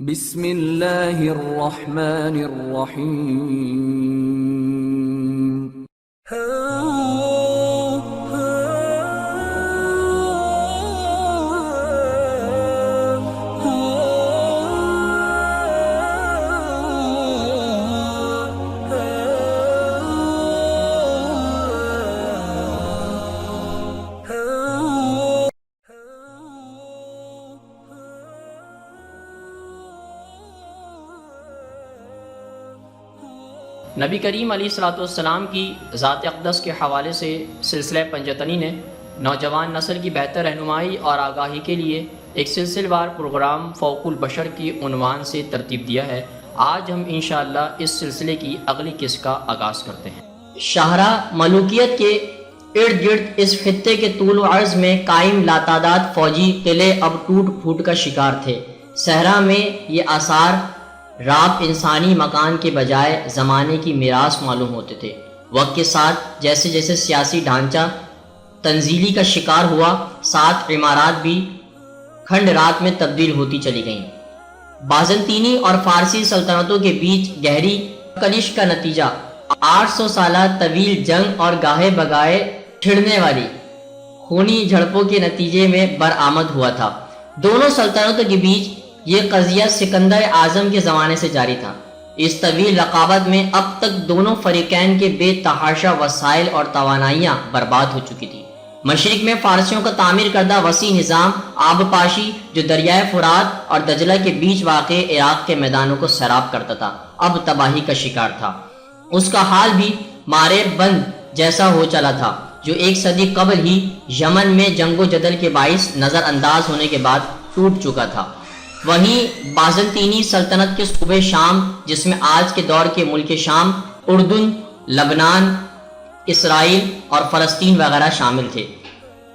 بسم اللہ الرحمن الرحیم۔ نبی کریم علیہ الصلوۃ والسلام کی ذات اقدس کے حوالے سے سلسلہ پنجتنی نے نوجوان نسل کی بہتر رہنمائی اور آگاہی کے لیے ایک سلسلہ وار پروگرام فوق البشر کی عنوان سے ترتیب دیا ہے۔ آج ہم انشاءاللہ اس سلسلے کی اگلی قسط کا آغاز کرتے ہیں۔ شاہراہ ملوکیت کے ارد گرد اس خطے کے طول و عرض میں قائم لاتعداد فوجی قلعے اب ٹوٹ پھوٹ کا شکار تھے۔ صحرا میں یہ آثار رات انسانی مکان کے بجائے زمانے کی میراث معلوم ہوتے تھے۔ وقت کے ساتھ جیسے جیسے سیاسی ڈھانچہ تنزیلی کا شکار ہوا، ساتھ عمارات بھی کھنڈ رات میں تبدیل ہوتی چلی گئیں۔ بازنطینی اور فارسی سلطنتوں کے بیچ گہری کلش کا نتیجہ 800 سالہ طویل جنگ اور گاہے بگاہے چھڑنے والی خونی جھڑپوں کے نتیجے میں برآمد ہوا تھا۔ دونوں سلطنتوں کے بیچ یہ قضیہ سکندر اعظم کے زمانے سے جاری تھا۔ اس طویل رقابت میں اب تک دونوں فریقین کے بے تحاشا وسائل اور توانائیاں برباد ہو چکی تھی۔ مشرق میں فارسیوں کا تعمیر کردہ وسیع نظام آبپاشی جو دریائے فرات اور دجلہ کے بیچ واقع عراق کے میدانوں کو سیراب کرتا تھا، اب تباہی کا شکار تھا۔ اس کا حال بھی مارے بند جیسا ہو چلا تھا جو ایک صدی قبل ہی یمن میں جنگ و جدل کے باعث نظر انداز ہونے کے بعد ٹوٹ چکا تھا۔ وہیں بازنطینی سلطنت کے صوبے شام، جس میں آج کے دور کے ملک شام، اردن، لبنان، اسرائیل اور فلسطین وغیرہ شامل تھے،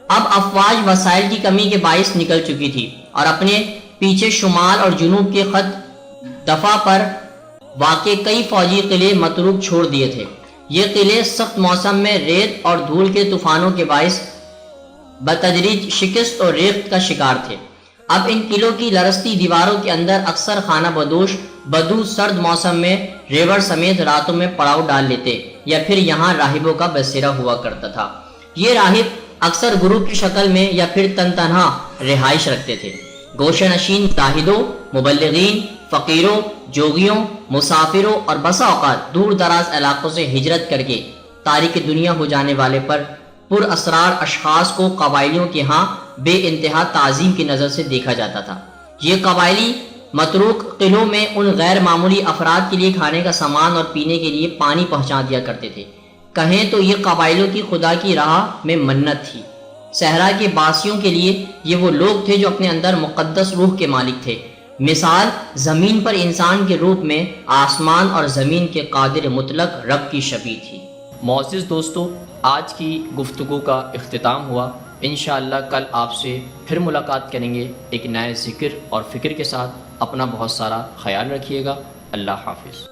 اب افواج وسائل کی کمی کے باعث نکل چکی تھی اور اپنے پیچھے شمال اور جنوب کے خط دفاع پر واقع کئی فوجی قلعے متروک چھوڑ دیے تھے۔ یہ قلعے سخت موسم میں ریت اور دھول کے طوفانوں کے باعث بتدریج شکست اور ریت کا شکار تھے۔ اب ان قلعوں کی لرزتی دیواروں کے اندر اکثر خانہ بدوش بدو سرد موسم میں ریوڑ سمیت راتوں میں پڑاؤ ڈال لیتے یا پھر یہاں راہبوں کا بسیرا ہوا کرتا تھا۔ یہ راہب اکثر گروپ کی شکل میں یا پھر تن تنہا رہائش رکھتے تھے۔ گوشہ نشین زاہدوں، مبلغین، فقیروں، جوگیوں، مسافروں اور بسا اوقات دور دراز علاقوں سے ہجرت کر کے تارک دنیا ہو جانے والے پر پر اسرار اشخاص کو قبائلیوں کے ہاں بے انتہا تعظیم کی نظر سے دیکھا جاتا تھا۔ یہ قبائلی متروک قلعوں میں ان غیر معمولی افراد کے لیے کھانے کا سامان اور پینے کے لیے پانی پہنچا دیا کرتے تھے۔ کہیں تو یہ قبائلیوں کی خدا کی راہ میں منت تھی۔ صحرا کے باسیوں کے لیے یہ وہ لوگ تھے جو اپنے اندر مقدس روح کے مالک تھے۔ مثال زمین پر انسان کے روپ میں آسمان اور زمین کے قادر مطلق رب کی شبیہ تھی۔ معزز دوستو، آج کی گفتگو کا اختتام ہوا۔ انشاءاللہ کل آپ سے پھر ملاقات کریں گے ایک نئے ذکر اور فکر کے ساتھ۔ اپنا بہت سارا خیال رکھیے گا۔ اللہ حافظ۔